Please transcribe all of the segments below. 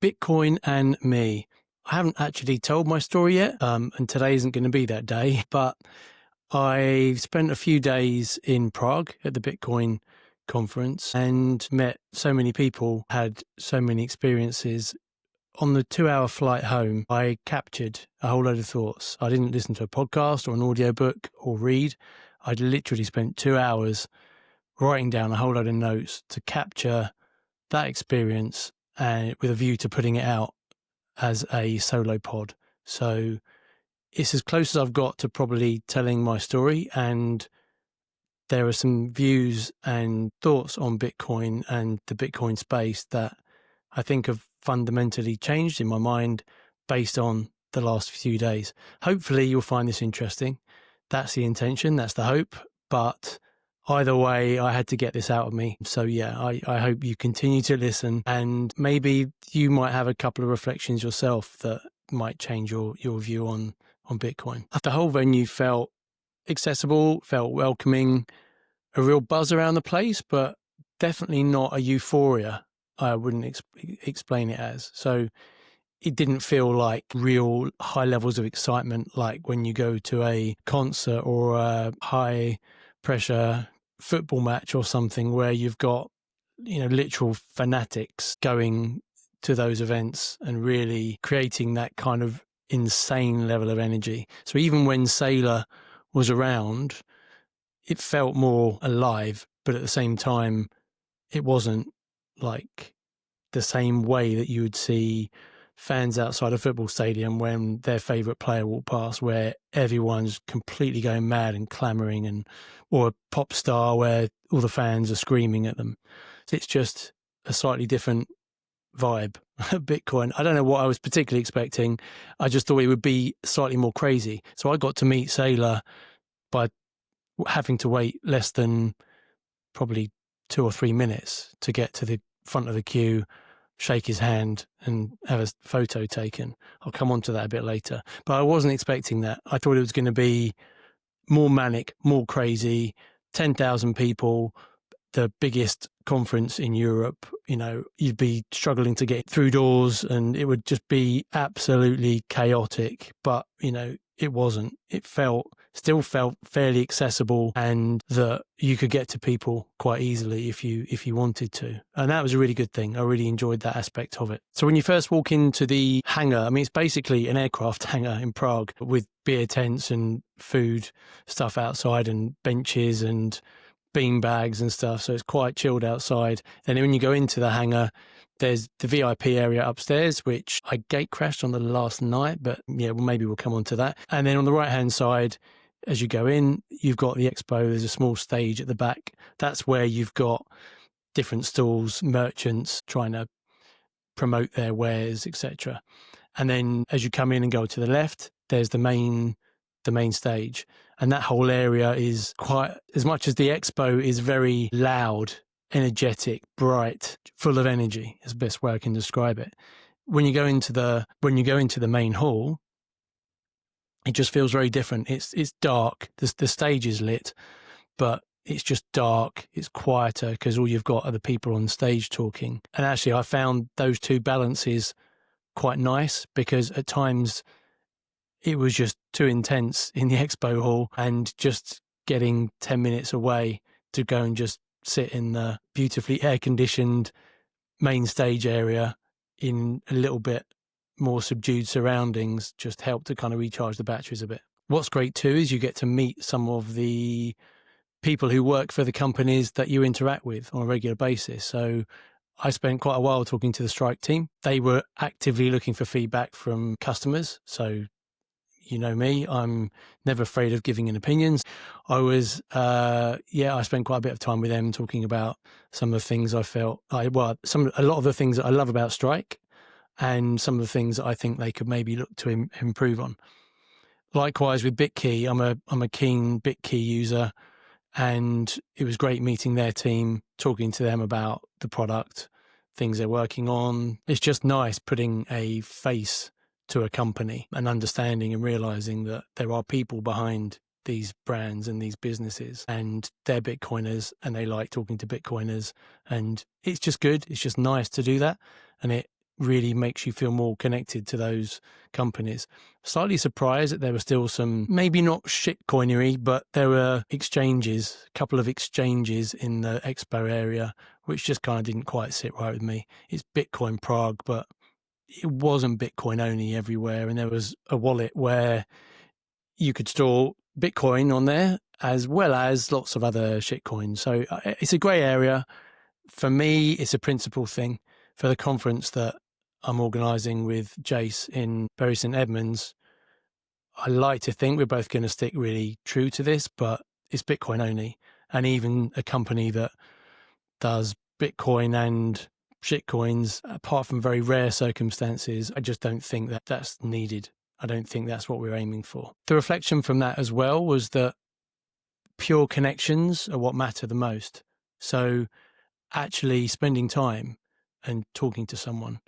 Bitcoin and me. I haven't actually told my story yet, and today isn't going to be that day, but I spent a few days in Prague at the Bitcoin conference and met so many people, had so many experiences. On the 2-hour flight home, I captured a whole load of thoughts. I didn't listen to a podcast or an audiobook or read. I'd literally spent 2 hours writing down a whole load of notes to capture that experience and with a view to putting it out as a solo pod. So it's as close as I've got to probably telling my story, and there are some views and thoughts on Bitcoin and the Bitcoin space that I think have fundamentally changed in my mind based on the last few days. Hopefully you'll find this interesting. That's the intention, that's the hope, but either way, I had to get this out of me. So yeah, I hope you continue to listen, and maybe you might have a couple of reflections yourself that might change your view on Bitcoin. The whole venue felt accessible, felt welcoming, a real buzz around the place, but definitely not a euphoria. I wouldn't explain it as. So it didn't feel like real high levels of excitement like when you go to a concert or a high pressure football match or something where you've got, literal fanatics going to those events and really creating that kind of insane level of energy. So even when Sailor was around, it felt more alive, but at the same time, it wasn't like the same way that you would see fans outside a football stadium when their favourite player walked past, where everyone's completely going mad and clamouring, or a pop star where all the fans are screaming at them. It's just a slightly different vibe. Bitcoin, I don't know what I was particularly expecting. I just thought it would be slightly more crazy. So I got to meet Sailor by having to wait less than probably 2 or 3 minutes to get to the front of the queue, shake his hand and have a photo taken. I'll come on to that a bit later. But I wasn't expecting that. I thought it was going to be more manic, more crazy, 10,000 people, the biggest conference in Europe. You'd be struggling to get through doors and it would just be absolutely chaotic. But, it wasn't. It still felt fairly accessible, and that you could get to people quite easily if you wanted to. And that was a really good thing. I really enjoyed that aspect of it. So when you first walk into the hangar, it's basically an aircraft hangar in Prague with beer tents and food stuff outside and benches and bean bags and stuff. So it's quite chilled outside. And when you go into the hangar, there's the VIP area upstairs, which I gate crashed on the last night, but yeah, maybe we'll come on to that. And then on the right-hand side, as you go in, you've got the expo. There's a small stage at the back. That's where you've got different stalls, merchants trying to promote their wares, etc. And then as you come in and go to the left, there's the main stage. And that whole area is quite, as much as the expo is very loud, energetic, bright, full of energy, is the best way I can describe it. When you go into the main hall, it just feels very different. It's dark. The stage is lit, but it's just dark. It's quieter because all you've got are the people on stage talking. And actually, I found those two balances quite nice, because at times it was just too intense in the expo hall, and just getting 10 minutes away to go and just sit in the beautifully air-conditioned main stage area in a little bit more subdued surroundings just helped to kind of recharge the batteries a bit. What's great too is you get to meet some of the people who work for the companies that you interact with on a regular basis. So I spent quite a while talking to the Strike team. They were actively looking for feedback from customers. So you know me, I'm never afraid of giving an opinions. I spent quite a bit of time with them talking about some of the things I felt, a lot of the things that I love about Strike, and some of the things that I think they could maybe look to improve on. Likewise with BitKey, I'm a keen BitKey user, and it was great meeting their team, talking to them about the product, things they're working on. It's just nice putting a face to a company and understanding and realizing that there are people behind these brands and these businesses, and they're Bitcoiners and they like talking to Bitcoiners, and it's just good. It's just nice to do that, and it really makes you feel more connected to those companies. Slightly surprised that there were still some, maybe not shitcoinery, but there were exchanges, a couple of exchanges in the expo area, which just kind of didn't quite sit right with me. It's Bitcoin Prague, but it wasn't Bitcoin only everywhere. And there was a wallet where you could store Bitcoin on there as well as lots of other shitcoins. So it's a grey area. For me, it's a principal thing. For the conference that I'm organising with Jace in Bury St Edmunds, I like to think we're both going to stick really true to this, but it's Bitcoin only. And even a company that does Bitcoin and shitcoins, apart from very rare circumstances, I just don't think that that's needed. I don't think that's what we're aiming for. The reflection from that as well was that pure connections are what matter the most. So actually spending time and talking to someone,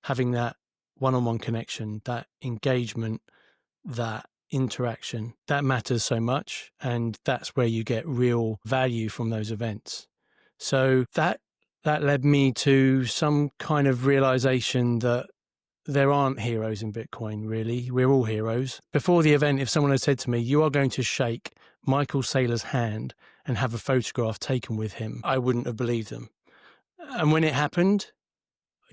having that one-on-one connection, that engagement, that interaction, that matters so much. And that's where you get real value from those events. So that led me to some kind of realization that there aren't heroes in Bitcoin, really. We're all heroes. Before the event, if someone had said to me, you are going to shake Michael Saylor's hand and have a photograph taken with him, I wouldn't have believed them. And when it happened,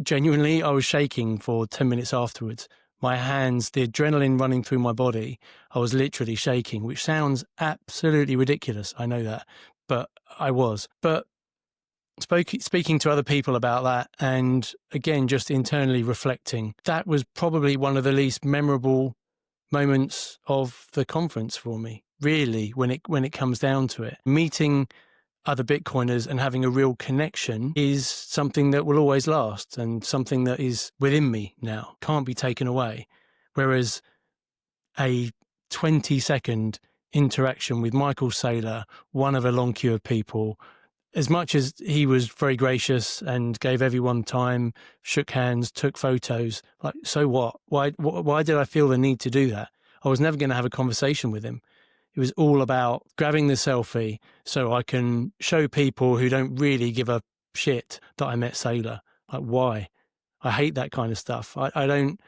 genuinely, I was shaking for 10 minutes afterwards. My hands, the adrenaline running through my body, I was literally shaking, which sounds absolutely ridiculous. I know that, but I was. But speaking to other people about that, and again, just internally reflecting, that was probably one of the least memorable moments of the conference for me, really, when it comes down to it. Meeting other Bitcoiners and having a real connection is something that will always last and something that is within me now, can't be taken away. Whereas a 20-second interaction with Michael Saylor, one of a long queue of people, as much as he was very gracious and gave everyone time, shook hands, took photos, like, so what? Why did I feel the need to do that? I was never going to have a conversation with him. It was all about grabbing the selfie so I can show people who don't really give a shit that I met Saylor. Like, why? I hate that kind of stuff. I don't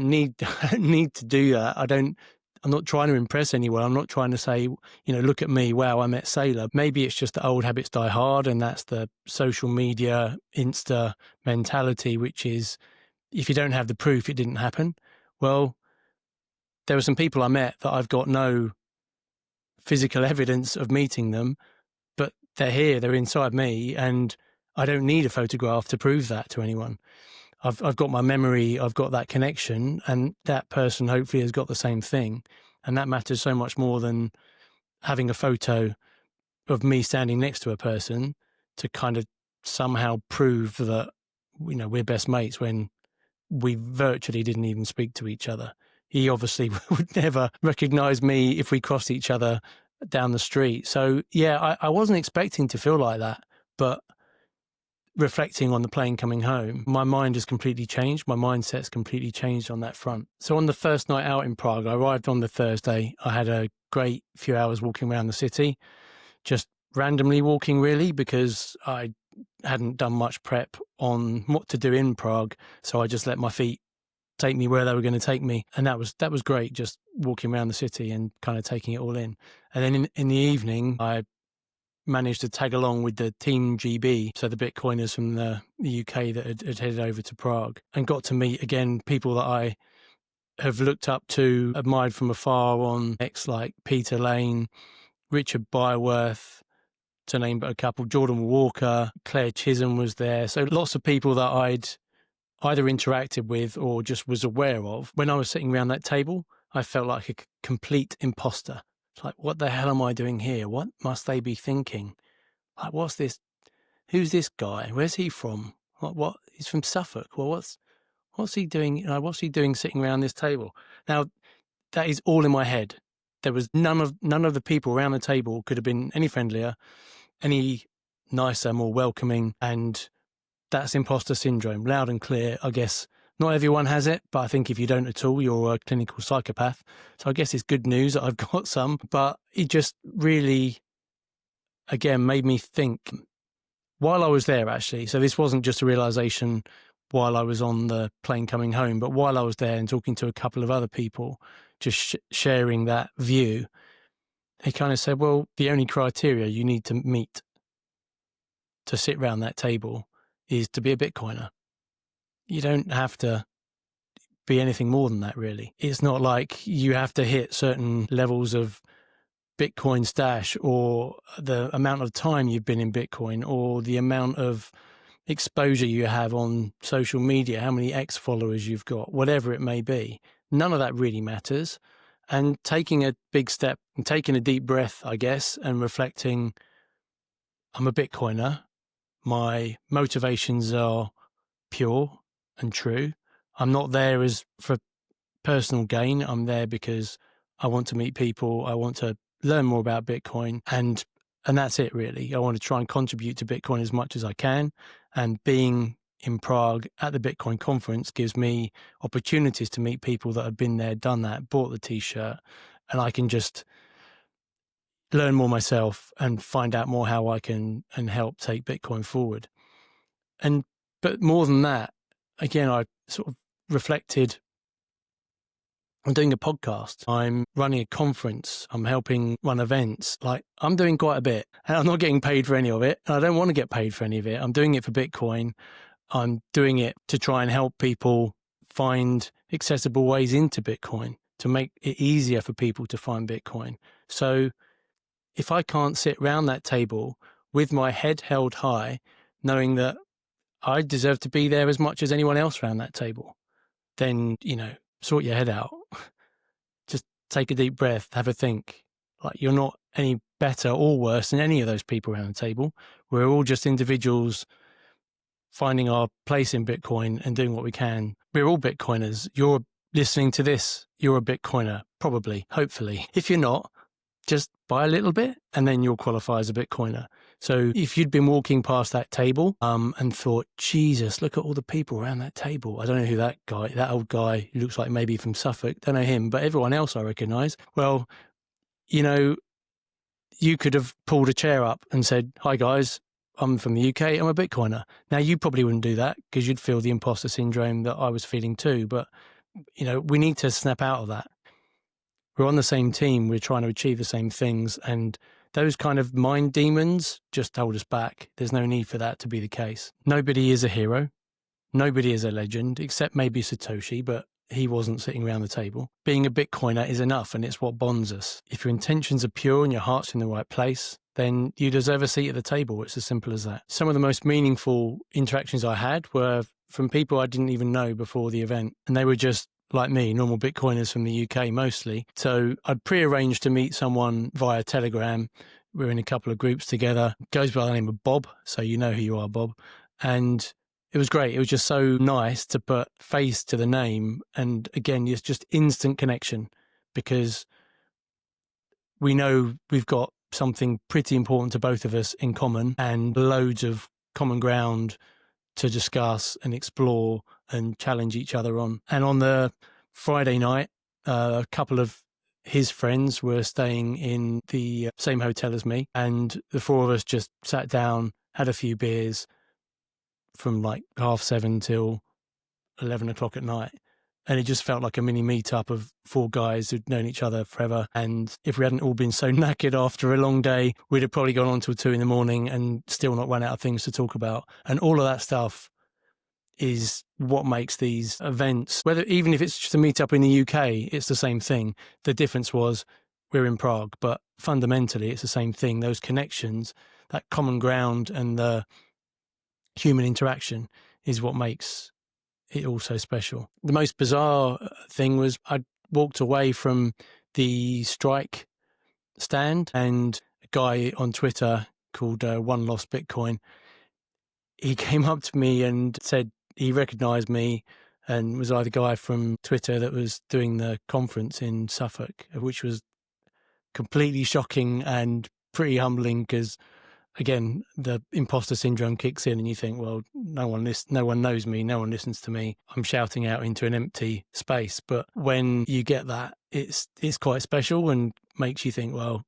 need to do that. I'm not trying to impress anyone. I'm not trying to say, look at me, wow, I met Saylor. Maybe it's just that old habits die hard, and that's the social media, Insta mentality, which is, if you don't have the proof, it didn't happen. Well, there were some people I met that I've got no physical evidence of meeting them, but they're here, they're inside me, and I don't need a photograph to prove that to anyone. I've got my memory, I've got that connection, and that person hopefully has got the same thing. And that matters so much more than having a photo of me standing next to a person to kind of somehow prove that, we're best mates when we virtually didn't even speak to each other. He obviously would never recognize me if we crossed each other down the street. So yeah, I wasn't expecting to feel like that, but reflecting on the plane coming home, my mind has completely changed. My mindset's completely changed on that front. So on the first night out in Prague, I arrived on the Thursday. I had a great few hours walking around the city, just randomly walking really, because I hadn't done much prep on what to do in Prague. So I just let my feet take me where they were going to take me. And that was great, just walking around the city and kind of taking it all in. And then in the evening, I managed to tag along with the Team GB, so the Bitcoiners from the UK that had headed over to Prague, and got to meet, again, people that I have looked up to, admired from afar on X, like Peter Lane, Richard Byworth, to name but a couple, Jordan Walker, Claire Chisholm was there. So lots of people that I'd either interacted with or just was aware of. When I was sitting around that table, I felt like a complete imposter. It's like, what the hell am I doing here? What must they be thinking? Like, what's this? Who's this guy? Where's he from? What? He's from Suffolk. Well, what's he doing? What's he doing sitting around this table? Now, that is all in my head. There was none of the people around the table could have been any friendlier, any nicer, more welcoming, and that's imposter syndrome, loud and clear. I guess not everyone has it, but I think if you don't at all, you're a clinical psychopath. So I guess it's good news that I've got some, but it just really, again, made me think while I was there, actually. So this wasn't just a realization while I was on the plane coming home, but while I was there and talking to a couple of other people, just sharing that view, he kind of said, well, the only criteria you need to meet to sit around that table is to be a Bitcoiner. You don't have to be anything more than that, really. It's not like you have to hit certain levels of Bitcoin stash or the amount of time you've been in Bitcoin or the amount of exposure you have on social media, how many X followers you've got, whatever it may be. None of that really matters. And taking a big step and taking a deep breath, I guess, and reflecting, I'm a Bitcoiner. My motivations are pure and true. I'm not there as for personal gain. I'm there because I want to meet people. I want to learn more about Bitcoin, and that's it, really. I want to try and contribute to Bitcoin as much as I can. And being in Prague at the Bitcoin conference gives me opportunities to meet people that have been there, done that, bought the t-shirt, and I can just learn more myself and find out more how I can and help take Bitcoin forward. But more than that, again, I sort of reflected, I'm doing a podcast, I'm running a conference, I'm helping run events. Like, I'm doing quite a bit and I'm not getting paid for any of it. And I don't want to get paid for any of it. I'm doing it for Bitcoin. I'm doing it to try and help people find accessible ways into Bitcoin, to make it easier for people to find Bitcoin. So if I can't sit around that table with my head held high, knowing that I deserve to be there as much as anyone else around that table, then, sort your head out. Just take a deep breath, have a think. Like, you're not any better or worse than any of those people around the table. We're all just individuals finding our place in Bitcoin and doing what we can. We're all Bitcoiners. You're listening to this, you're a Bitcoiner, probably, hopefully. If you're not, just buy a little bit and then you'll qualify as a Bitcoiner. So if you'd been walking past that table and thought, Jesus, look at all the people around that table. I don't know who that old guy who looks like maybe from Suffolk, don't know him, but everyone else I recognise. Well, you could have pulled a chair up and said, hi guys, I'm from the UK, I'm a Bitcoiner. Now, you probably wouldn't do that because you'd feel the imposter syndrome that I was feeling too. But, we need to snap out of that. We're on the same team. We're trying to achieve the same things. And those kind of mind demons just hold us back. There's no need for that to be the case. Nobody is a hero. Nobody is a legend, except maybe Satoshi, but he wasn't sitting around the table. Being a Bitcoiner is enough, and it's what bonds us. If your intentions are pure and your heart's in the right place, then you deserve a seat at the table. It's as simple as that. Some of the most meaningful interactions I had were from people I didn't even know before the event, and they were just like me, normal Bitcoiners from the UK mostly. So I'd pre-arranged to meet someone via Telegram. We're in a couple of groups together. Goes by the name of Bob, so you know who you are, Bob. And it was great. It was just so nice to put face to the name. And again, it's just instant connection because we know we've got something pretty important to both of us in common and loads of common ground to discuss and explore and challenge each other on. And on the Friday night, a couple of his friends were staying in the same hotel as me, and the four of us just sat down, had a few beers from like 7:30 till 11 o'clock at night. And it just felt like a mini meetup of four guys who'd known each other forever. And if we hadn't all been so knackered after a long day, we'd have probably gone on till 2 a.m. and still not run out of things to talk about. And all of that stuff is what makes these events, even if it's just a meetup in the UK, it's the same thing. The difference was we're in Prague, but fundamentally it's the same thing. Those connections, that common ground and the human interaction is what makes it all so special. The most bizarre thing was I walked away from the strike stand, and a guy on Twitter called One Lost Bitcoin, he came up to me and said he recognized me and was the guy from Twitter that was doing the conference in Suffolk, which was completely shocking and pretty humbling because, again, the imposter syndrome kicks in and you think, well, no one knows me, no one listens to me. I'm shouting out into an empty space. But when you get that, it's quite special and makes you think, well,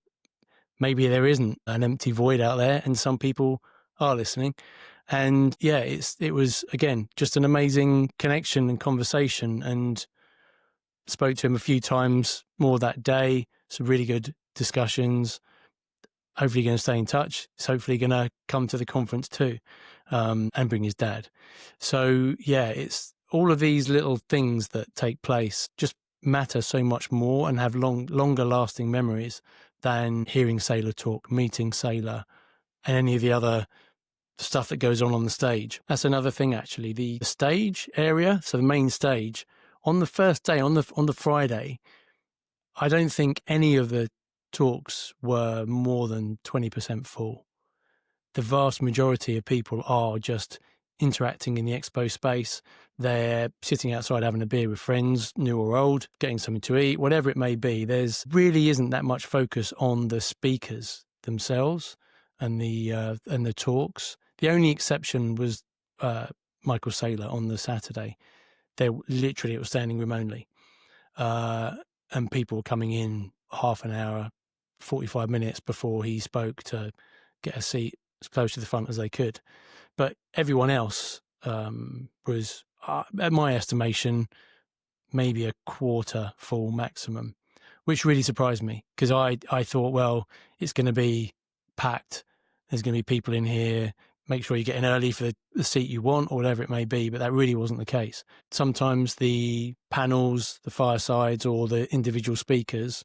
maybe there isn't an empty void out there and some people are listening. And yeah, it was, again, just an amazing connection and conversation, and spoke to him a few times more that day. Some really good discussions. Hopefully going to stay in touch. He's hopefully going to come to the conference too, and bring his dad. So yeah, it's all of these little things that take place just matter so much more and have longer lasting memories than hearing Sailor talk, meeting Sailor, and any of the other stuff that goes on the stage. That's another thing, actually. The stage area, so the main stage, on the first day, on the Friday, I don't think any of the talks were more than 20% full. The vast majority of people are just interacting in the expo space. They're sitting outside having a beer with friends, new or old, getting something to eat, whatever it may be. There's really isn't that much focus on the speakers themselves and the talks. The only exception was Michael Saylor on the Saturday. It was standing room only. And people were coming in half an hour, 45 minutes before he spoke to get a seat as close to the front as they could. But everyone else was, at my estimation, maybe a quarter full maximum, which really surprised me, because I thought, well, it's going to be packed. There's going to be people in here. Make sure you get in early for the seat you want or whatever it may be, but that really wasn't the case. Sometimes the panels, the firesides, or the individual speakers,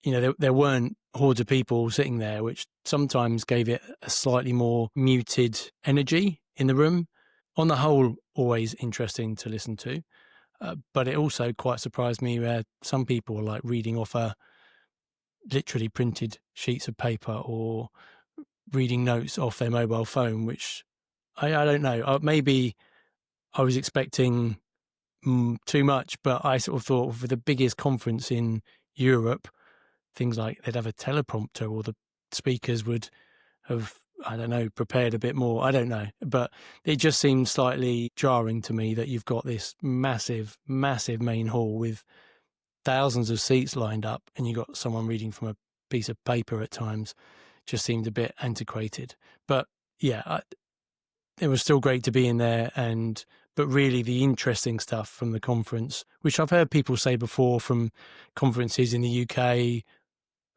there weren't hordes of people sitting there, which sometimes gave it a slightly more muted energy in the room. On the whole, always interesting to listen to, but it also quite surprised me where some people were like reading off literally printed sheets of paper or reading notes off their mobile phone, which I don't know. Maybe I was expecting too much, but I sort of thought for the biggest conference in Europe, things like they'd have a teleprompter, or the speakers would have, I don't know, prepared a bit more. I don't know. But it just seemed slightly jarring to me that you've got this massive, massive main hall with thousands of seats lined up, and you've got someone reading from a piece of paper at times. Just seemed a bit antiquated. But yeah, it was still great to be in there. But really the interesting stuff from the conference, which I've heard people say before from conferences in the UK,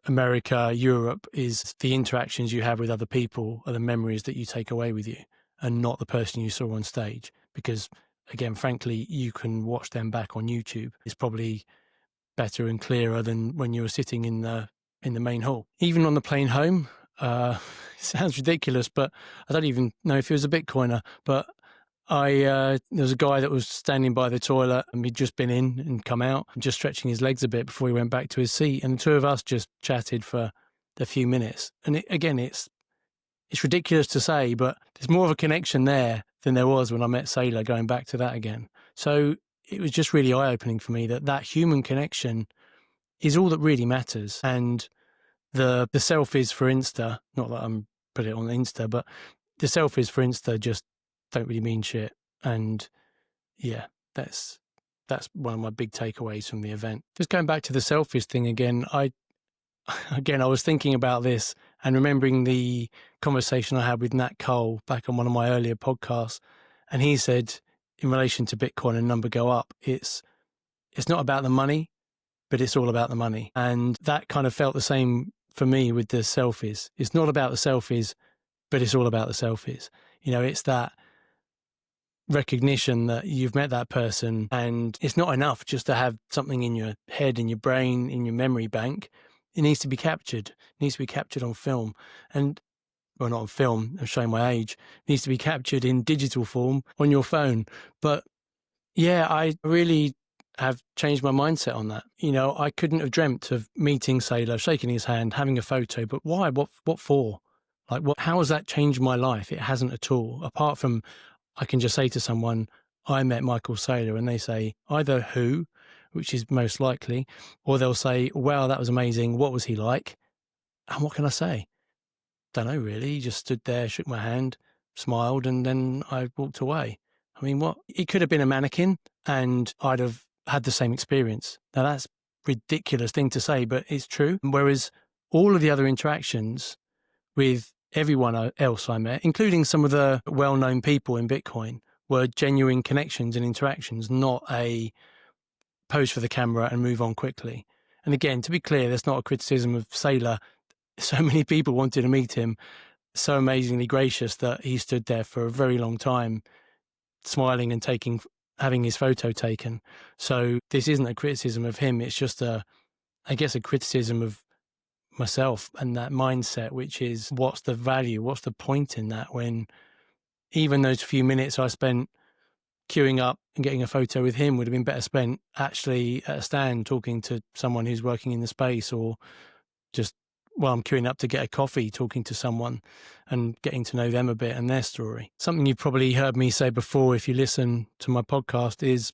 America, Europe, is the interactions you have with other people are the memories that you take away with you, and not the person you saw on stage. Because again, frankly, you can watch them back on YouTube. It's probably better and clearer than when you were sitting in the main hall. Even on the plane home, it sounds ridiculous, but I don't even know if he was a Bitcoiner, but there was a guy that was standing by the toilet, and he'd just been in and come out, just stretching his legs a bit before he went back to his seat. And the two of us just chatted for a few minutes. And it's ridiculous to say, but there's more of a connection there than there was when I met Saylor, going back to that again. So it was just really eye-opening for me that human connection is all that really matters. And the selfies for Insta, not that I'm put it on Insta, but the selfies for Insta just don't really mean shit. And yeah, that's one of my big takeaways from the event. Just going back to the selfies thing again, I was thinking about this and remembering the conversation I had with Nat Cole back on one of my earlier podcasts. And he said, in relation to Bitcoin and number go up, it's not about the money, but it's all about the money. And that kind of felt the same for me with the selfies. It's not about the selfies, but it's all about the selfies. It's that recognition that you've met that person, and it's not enough just to have something in your head, in your brain, in your memory bank. It needs to be captured. It needs to be captured on film. And, well, not on film, I'm showing my age. It needs to be captured in digital form on your phone. But yeah, I really have changed my mindset on that. I couldn't have dreamt of meeting Saylor, shaking his hand, having a photo, but why? What for? Like, how has that changed my life? It hasn't at all. Apart from, I can just say to someone, I met Michael Saylor, and they say either who, which is most likely, or they'll say, wow, that was amazing. What was he like? And what can I say? Don't know, really. He just stood there, shook my hand, smiled, and then I walked away. I mean, what? It could have been a mannequin and I'd have had the same experience. Now, that's a ridiculous thing to say, but it's true. Whereas all of the other interactions with everyone else I met, including some of the well-known people in Bitcoin, were genuine connections and interactions, not a pose for the camera and move on quickly. And again, to be clear, that's not a criticism of Saylor. So many people wanted to meet him, so amazingly gracious that he stood there for a very long time, smiling and having his photo taken. So this isn't a criticism of him. It's just a criticism of myself and that mindset, which is, what's the value? What's the point in that, when even those few minutes I spent queuing up and getting a photo with him would have been better spent actually at a stand talking to someone who's working in the space, or just while I'm queuing up to get a coffee, talking to someone and getting to know them a bit and their story. Something you've probably heard me say before if you listen to my podcast is,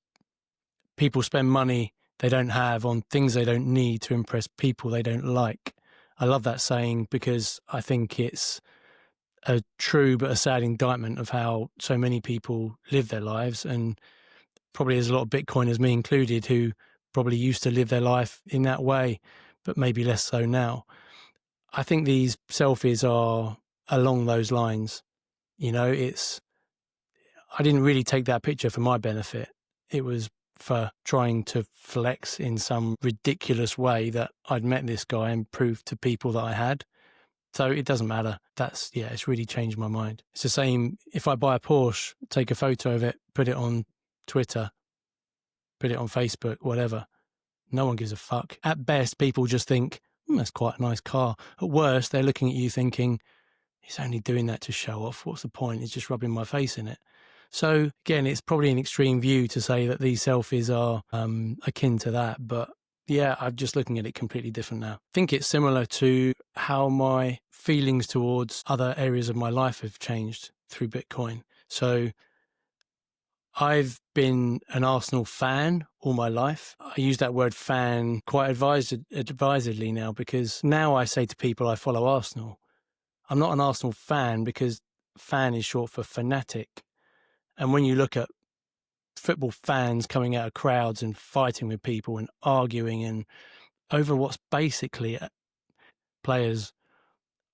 people spend money they don't have on things they don't need to impress people they don't like. I love that saying because I think it's a true but a sad indictment of how so many people live their lives, and probably there's a lot of Bitcoiners, me included, who probably used to live their life in that way, but maybe less so now. I think these selfies are along those lines. You know, I didn't really take that picture for my benefit. It was for trying to flex in some ridiculous way that I'd met this guy and proved to people that I had. So it doesn't matter. It's really changed my mind. It's the same if I buy a Porsche, take a photo of it, put it on Twitter, put it on Facebook, whatever. No one gives a fuck. At best, people just think, that's quite a nice car. At worst, they're looking at you thinking, he's only doing that to show off. What's the point? He's just rubbing my face in it. So again, it's probably an extreme view to say that these selfies are akin to that. But yeah, I'm just looking at it completely different now. I think it's similar to how my feelings towards other areas of my life have changed through Bitcoin. So I've been an Arsenal fan all my life. I use that word fan quite advisedly now, because now I say to people I follow Arsenal. I'm not an Arsenal fan, because fan is short for fanatic. And when you look at football fans coming out of crowds and fighting with people and arguing and over what's basically players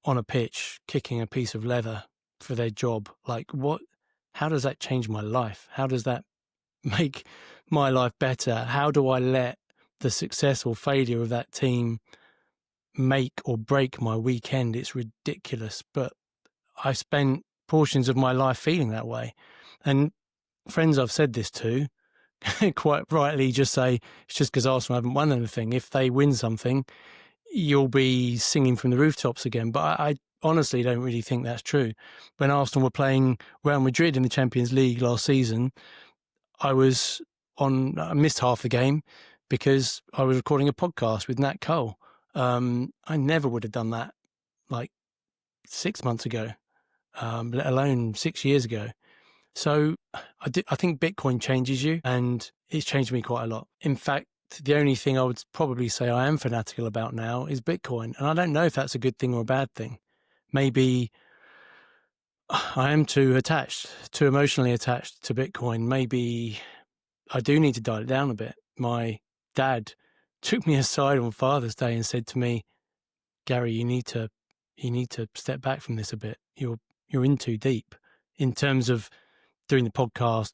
on a pitch kicking a piece of leather for their job, how does that change my life? How does that make my life better? How do I let the success or failure of that team make or break my weekend? It's ridiculous, but I spent portions of my life feeling that way. And friends I've said this to quite rightly just say, it's just because Arsenal haven't won anything. If they win something, you'll be singing from the rooftops again. But I honestly don't really think that's true. When Arsenal were playing Real Madrid in the Champions League last season, I missed half the game because I was recording a podcast with Nat Cole. I never would have done that 6 months ago, let alone 6 years ago. So I think Bitcoin changes you, and it's changed me quite a lot. In fact, the only thing I would probably say I am fanatical about now is Bitcoin. And I don't know if that's a good thing or a bad thing. Maybe I am too emotionally attached to Bitcoin. Maybe I do need to dial it down a bit. My dad took me aside on Father's Day and said to me, Gary, you need to step back from this a bit. You're in too deep in terms of doing the podcast,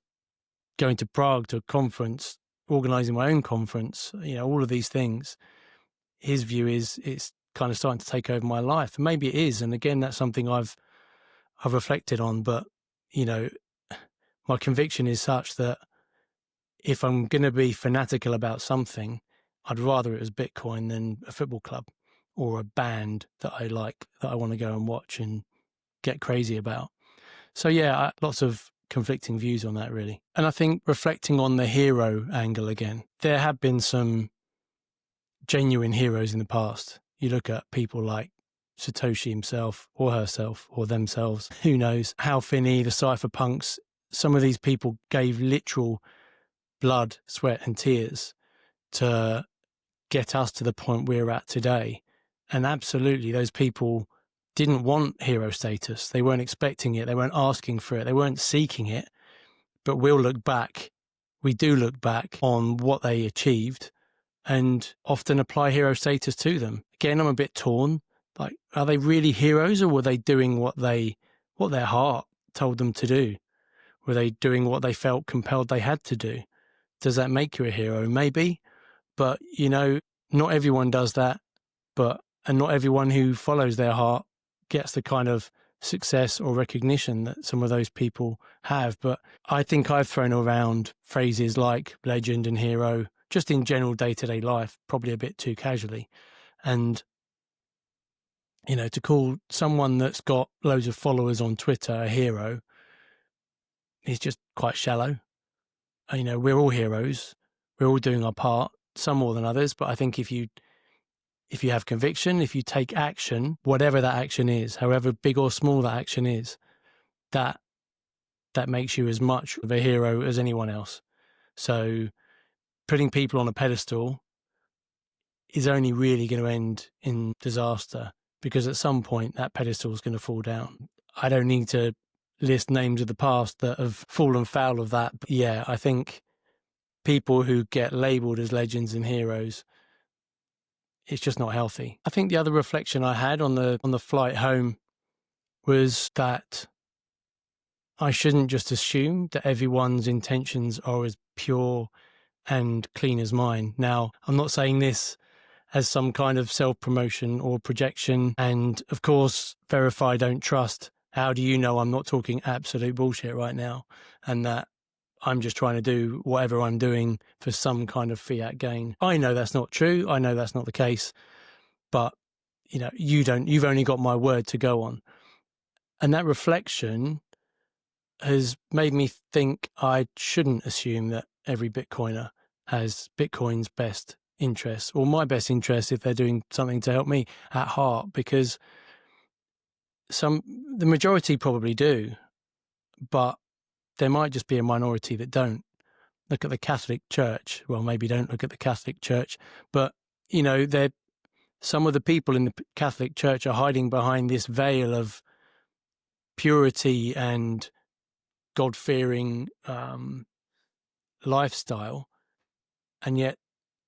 going to Prague to a conference, organising my own conference, all of these things. His view is it's kind of starting to take over my life. And maybe it is. And again, that's something I've reflected on. But, my conviction is such that if I'm going to be fanatical about something, I'd rather it was Bitcoin than a football club or a band that I like, that I want to go and watch and get crazy about. So yeah, lots of conflicting views on that, really. And I think reflecting on the hero angle again, there have been some genuine heroes in the past. You look at people like Satoshi himself or herself or themselves, who knows, Hal Finney, the cypherpunks. Some of these people gave literal blood, sweat and tears to get us to the point we're at today. And absolutely, those people didn't want hero status. They weren't expecting it. They weren't asking for it. They weren't seeking it. But we do look back on what they achieved and often apply hero status to them. Again, I'm a bit torn. Like, are they really heroes, or were they doing what their heart told them to do? Were they doing what they felt compelled they had to do? Does that make you a hero? Maybe, but not everyone does that. And not everyone who follows their heart gets the kind of success or recognition that some of those people have. But I think I've thrown around phrases like legend and hero just in general day-to-day life, probably a bit too casually. And to call someone that's got loads of followers on Twitter a hero is just quite shallow. We're all heroes. We're all doing our part, some more than others. But I think if you have conviction, if you take action, whatever that action is, however big or small that action is, that makes you as much of a hero as anyone else. So putting people on a pedestal is only really going to end in disaster, because at some point that pedestal is going to fall down. I don't need to list names of the past that have fallen foul of that. But yeah, I think people who get labelled as legends and heroes, it's just not healthy. I think the other reflection I had on the flight home was that I shouldn't just assume that everyone's intentions are as pure and clean as mine. Now, I'm not saying this as some kind of self-promotion or projection. And of course, verify, don't trust. How do you know I'm not talking absolute bullshit right now, and that I'm just trying to do whatever I'm doing for some kind of fiat gain? I know that's not true. I know that's not the case. But, you've only got my word to go on. And that reflection has made me think I shouldn't assume that every Bitcoiner has Bitcoin's best interests, or my best interests if they're doing something to help me, at heart, because the majority probably do, but there might just be a minority that don't. Look at the Catholic Church. Well, maybe don't look at the Catholic Church, but some of the people in the Catholic Church are hiding behind this veil of purity and God-fearing lifestyle, and yet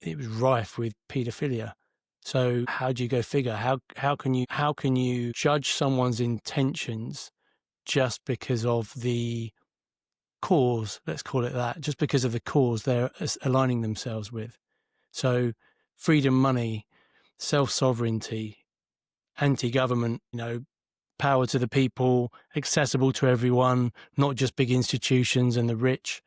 it was rife with paedophilia. So how do you go figure? How can you judge someone's intentions just because of the cause? Let's call it that. Just because of the cause they're aligning themselves with. So freedom, money, self-sovereignty, anti-government, power to the people, accessible to everyone, not just big institutions and the rich.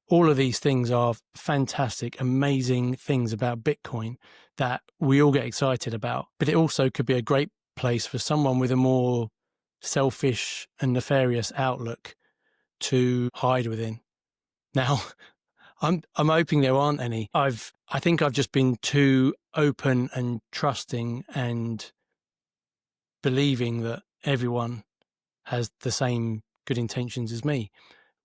All of these things are fantastic, amazing things about Bitcoin that we all get excited about. But it also could be a great place for someone with a more selfish and nefarious outlook to hide within. Now, I'm hoping there aren't any. I think I've just been too open and trusting and believing that everyone has the same good intentions as me.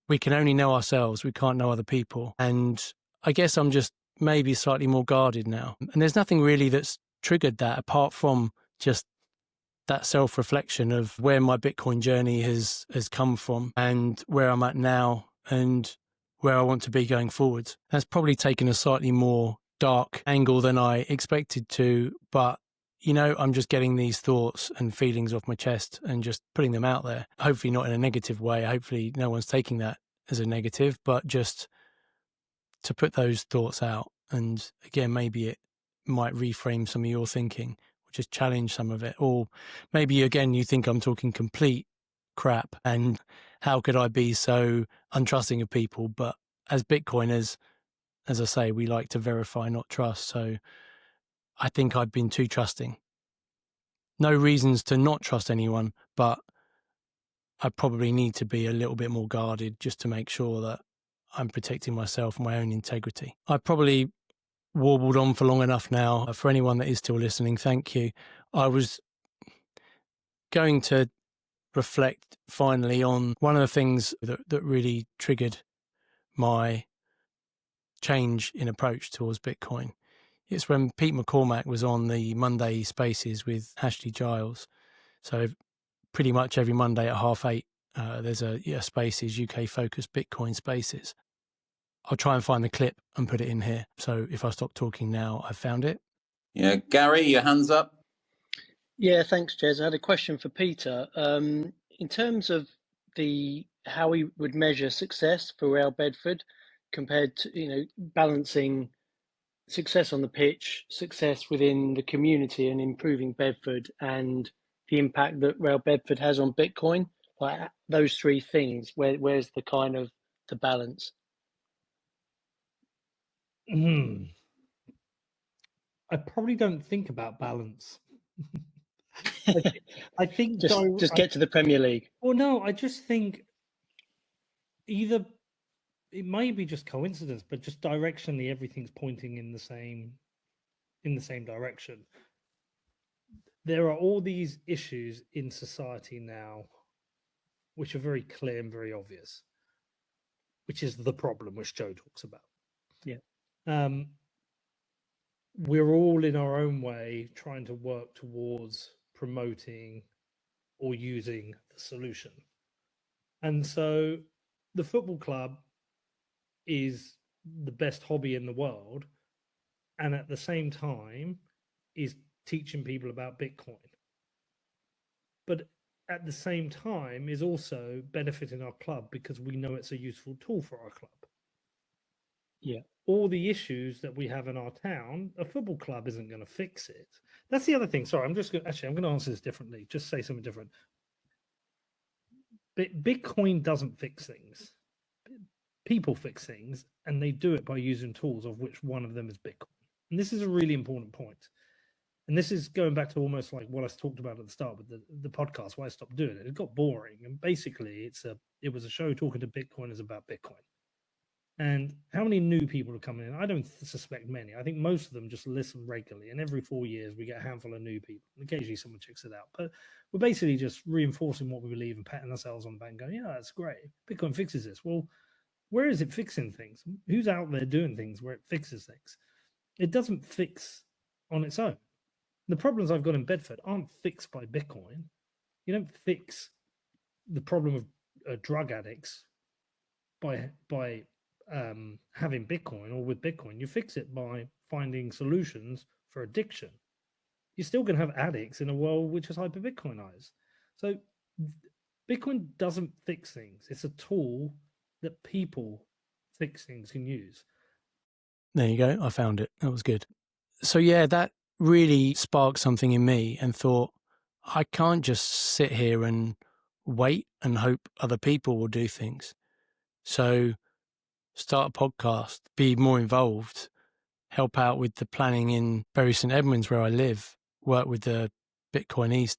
We can only know ourselves. We can't know other people. And I guess I'm just maybe slightly more guarded now. And there's nothing really that's triggered that apart from just that self-reflection of where my Bitcoin journey has come from and where I'm at now and where I want to be going forward. That's probably taken a slightly more dark angle than I expected to, but I'm just getting these thoughts and feelings off my chest and just putting them out there. Hopefully not in a negative way. Hopefully no one's taking that as a negative, but just to put those thoughts out. And again, maybe it might reframe some of your thinking, or just challenge some of it. Or maybe, again, you think I'm talking complete crap and how could I be so untrusting of people? But as Bitcoiners, as I say, we like to verify, not trust. So I think I've been too trusting. No reasons to not trust anyone, but I probably need to be a little bit more guarded just to make sure that I'm protecting myself and my own integrity. I probably warbled on for long enough now. For anyone that is still listening, thank you. I was going to reflect finally on one of the things that really triggered my change in approach towards Bitcoin. It's when Pete McCormack was on the Monday Spaces with Ashley Giles. So pretty much every Monday at 8:30, there's a Spaces, UK-focused Bitcoin Spaces. I'll try and find the clip and put it in here. So if I stop talking now, I've found it. Yeah, Gary, your hands up. Yeah, thanks, Jez. I had a question for Peter. In terms of how we would measure success for Real Bedford compared to, balancing success on the pitch, success within the community and improving Bedford, and the impact that Real Bedford has on Bitcoin, like those three things, where's the kind of the balance? I probably don't think about balance. I think just get to the Premier League. Well, no, I just think either it may be just coincidence, but just directionally, everything's pointing in the same direction. There are all these issues in society now, which are very clear and very obvious, which is the problem which Joe talks about. Yeah. We're all in our own way trying to work towards promoting or using the solution. And so the football club is the best hobby in the world, and at the same time is teaching people about Bitcoin. But at the same time is also benefiting our club because we know it's a useful tool for our club. Yeah. All the issues that we have in our town, a football club isn't going to fix it. That's the other thing. Sorry, I'm going to answer this differently. Just say something different. Bitcoin doesn't fix things. People fix things, and they do it by using tools, of which one of them is Bitcoin. And this is a really important point. And this is going back to almost like what I talked about at the start with the podcast, why I stopped doing it. It got boring. And basically, it was a show talking to Bitcoiners about Bitcoin. And how many new people are coming in? I don't suspect many. I think most of them just listen regularly. And every 4 years, we get a handful of new people. And occasionally, someone checks it out. But we're basically just reinforcing what we believe and patting ourselves on the back and going, yeah, that's great. Bitcoin fixes this. Well, where is it fixing things? Who's out there doing things where it fixes things? It doesn't fix on its own. The problems I've got in Bedford aren't fixed by Bitcoin. You don't fix the problem of drug addicts by having Bitcoin or with Bitcoin. You fix it by finding solutions for addiction. You're still going to have addicts in a world which is hyper Bitcoinized. So Bitcoin doesn't fix things. It's a tool that people fix things can use. There you go. I found it. That was good. So yeah, that really sparked something in me and thought, I can't just sit here and wait and hope other people will do things. So start a podcast, be more involved, help out with the planning in Bury St Edmunds where I live, work with the Bitcoin East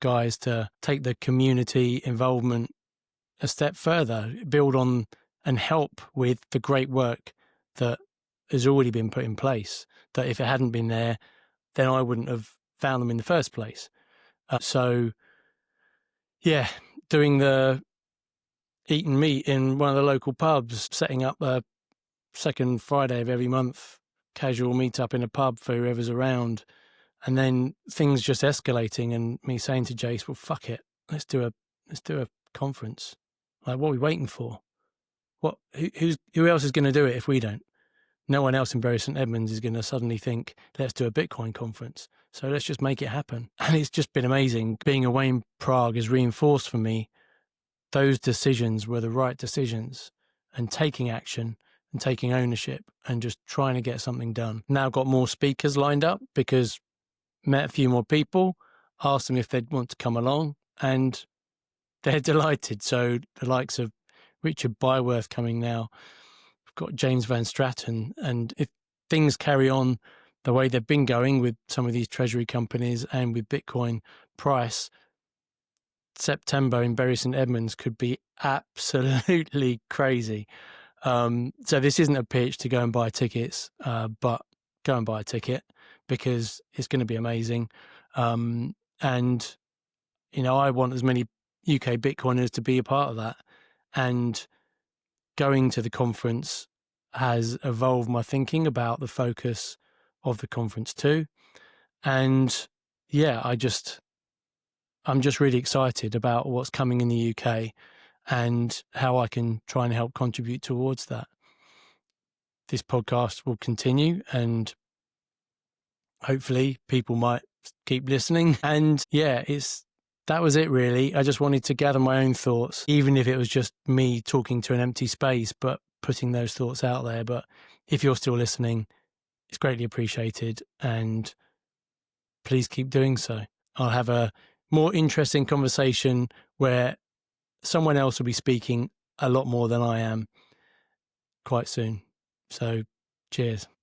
guys to take the community involvement a step further, build on and help with the great work that has already been put in place, that if it hadn't been there, then I wouldn't have found them in the first place. So, yeah, doing the eating meat in one of the local pubs, setting up a second Friday of every month, casual meet up in a pub for whoever's around, and then things just escalating and me saying to Jace, well, fuck it, let's do a conference. Like, what are we waiting for? Who else is going to do it if we don't? No one else in Bury St Edmunds is going to suddenly think, let's do a Bitcoin conference. So let's just make it happen. And it's just been amazing. Being away in Prague has reinforced for me those decisions were the right decisions, and taking action and taking ownership and just trying to get something done. Now got more speakers lined up because met a few more people, asked them if they'd want to come along, and they're delighted. So the likes of Richard Byworth coming now, we've got James Van Straten, and if things carry on the way they've been going with some of these treasury companies and with Bitcoin price, September in Bury St Edmunds could be absolutely crazy. So this isn't a pitch to go and buy tickets, but go and buy a ticket because it's going to be amazing. And, I want as many UK Bitcoiners to be a part of that. And going to the conference has evolved my thinking about the focus of the conference too. And yeah, I'm just really excited about what's coming in the UK and how I can try and help contribute towards that. This podcast will continue, and hopefully people might keep listening. And yeah, that was it really. I just wanted to gather my own thoughts, even if it was just me talking to an empty space, but putting those thoughts out there. But if you're still listening, it's greatly appreciated, and please keep doing so. I'll have a more interesting conversation where someone else will be speaking a lot more than I am quite soon. So cheers.